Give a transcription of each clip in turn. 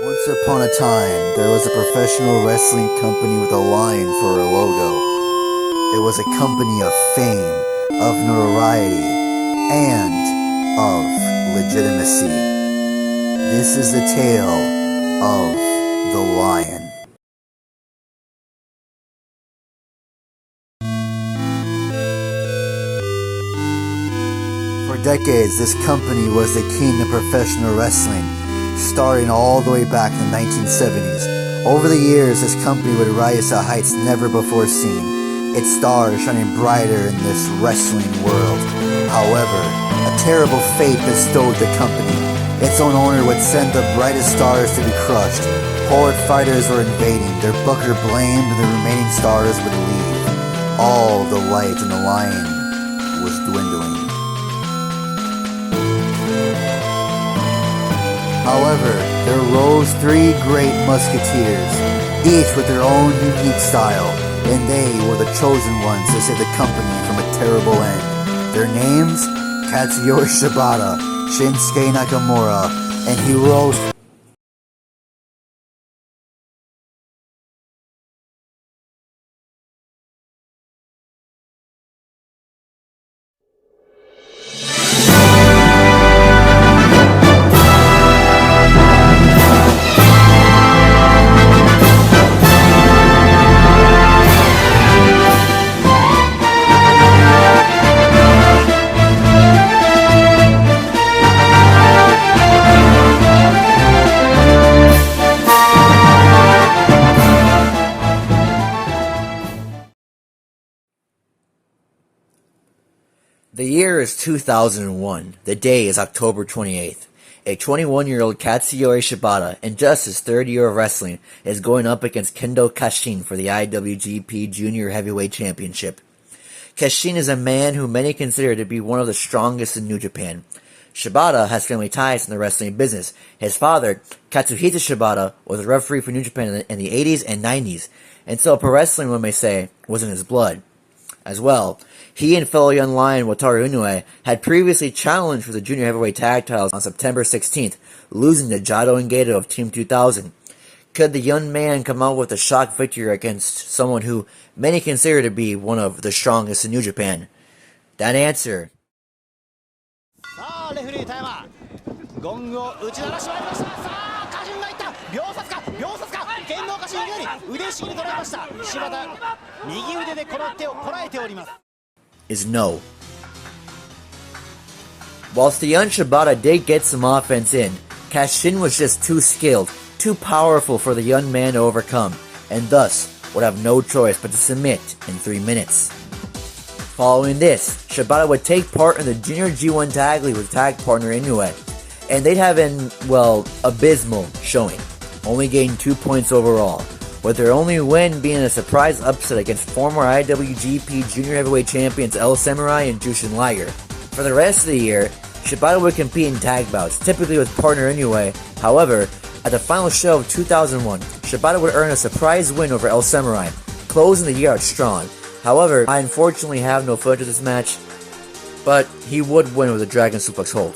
Once upon a time, there was a professional wrestling company with a lion for a logo. It was a company of fame, of notoriety, and of legitimacy. This is the tale of the lion. For decades, this company was the king of professional wrestling, starting all the way back in the 1970s. Over the years, this company would rise to heights never before seen, its stars shining brighter in this wrestling world. However, a terrible fate bestowed the company. Its own owner would send the brightest stars to be crushed. Horde fighters were invading, their booker blamed, and the remaining stars would leave. All the light in the lion was dwindling. However, there rose three great musketeers, each with their own unique style, and they were the chosen ones to save the company from a terrible end. Their names? Katsuyori Shibata, Shinsuke Nakamura, and Hiroshi. The year is 2001. The day is October 28th. A 21-year-old Katsuyori Shibata, in just his third year of wrestling, is going up against Kendo Kashin for the IWGP Junior Heavyweight Championship. Kashin is a man who many consider to be one of the strongest in New Japan. Shibata has family ties in the wrestling business. His father, Katsuhisa Shibata, was a referee for New Japan in the 80s and 90s, and so pro wrestling, one may say, was in his blood. As well, he and fellow young lion Wataru Inoue had previously challenged for the junior heavyweight tag titles on September 16th, losing to Jado and Gato of Team 2000. Could the young man come out with a shock victory against someone who many consider to be one of the strongest in New Japan? That answer is no. Whilst the young Shibata did get some offense in, Kashin was just too skilled, too powerful for the young man to overcome, and thus would have no choice but to submit in 3 minutes. Following this, Shibata would take part in the Junior G1 Tag League with tag partner Inoue, and they'd have an, abysmal showing, only gaining 2 points overall, with their only win being a surprise upset against former IWGP Junior Heavyweight Champions El Samurai and Jushin Liger. For the rest of the year, Shibata would compete in tag bouts, typically with partner Inoue. However, at the final show of 2001, Shibata would earn a surprise win over El Samurai, closing the year out strong. However, I unfortunately have no footage of this match, but he would win with a Dragon Suplex hold.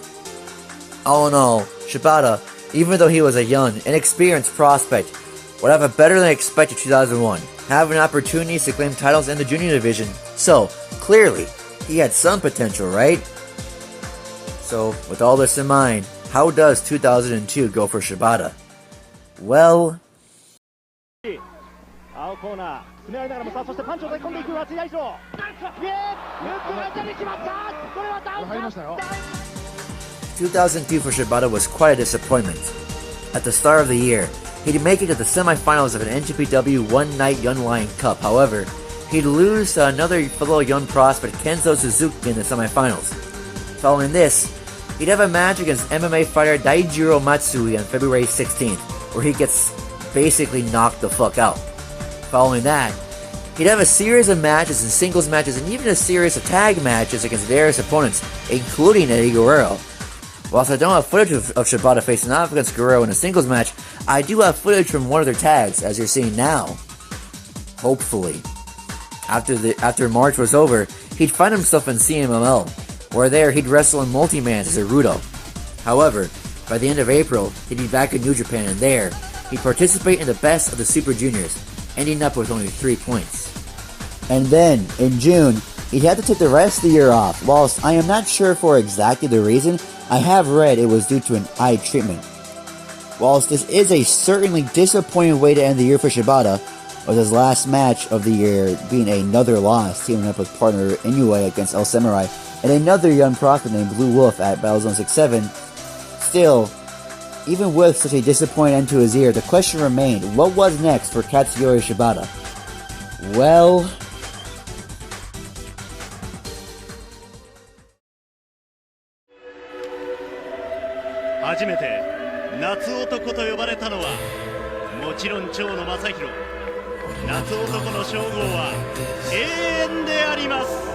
All in all, Shibata, even though he was a young, inexperienced prospect, would have a better than expected 2001, having opportunities to claim titles in the junior division, so clearly he had some potential, right? So, with all this in mind, how does 2002 go for Shibata? Well, ...2002 for Shibata was quite a disappointment. At the start of the year, he'd make it to the semifinals of an NJPW One Night Young Lion Cup. However, he'd lose to another fellow young prospect, Kenzo Suzuki, in the semifinals. Following this, he'd have a match against MMA fighter Daijiro Matsui on February 16th, where he gets basically knocked the fuck out. Following that, he'd have a series of matches and singles matches and even a series of tag matches against various opponents, including Eddie Guerrero. Whilst I don't have footage of Shibata facing off against Guerrero in a singles match, I do have footage from one of their tags, as you're seeing now. Hopefully. After March was over, he'd find himself in CMLL, where there he'd wrestle in multi-mans as a Rudo. However, By the end of April, he'd be back in New Japan, and there, he'd participate in the best of the Super Juniors, ending up with only 3 points. And then, in June, he'd have to take the rest of the year off. Whilst I am not sure for exactly the reason, I have read it was due to an eye treatment. Whilst this is a certainly disappointing way to end the year for Shibata, with his last match of the year being another loss, teaming up with partner Inoue against El Samurai, and another young prophet named Blue Wolf at Battlezone 6-7, still, even with such a disappointing end to his year, the question remained, what was next for Katsuyori Shibata? Well...初めて夏男と呼ばれたのはもちろん長野正弘。夏男の称号は永遠であります。